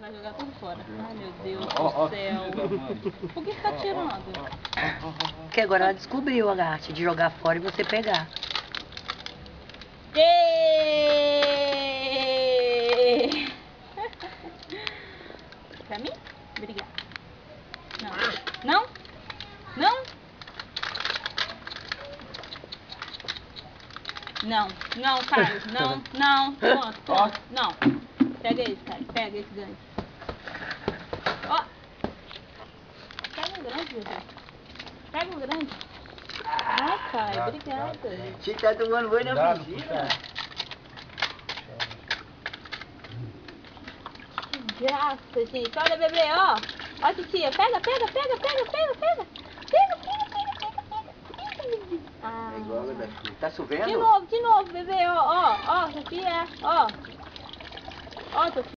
Vai jogar tudo fora. Ai, meu Deus do céu. Por que você tá tirando? Porque agora ela descobriu a arte de jogar fora e você pegar. Pra mim? Obrigada. Não. Não? Não? Não. Não, Carlos. Não. Ponto. Não. Pega esse, cara. Pega esse grande. Ó. Pega o grande, bebê. Pega o grande. Ai, pai. Obrigada. Você tá tomando banho na piscina? Que graça, gente. Olha, bebê, ó. Ó, titia. Pega. Ah. É igual a da Sofia. Tá chovendo? De novo, bebê. Ó, Sofia. Ó, Sofia.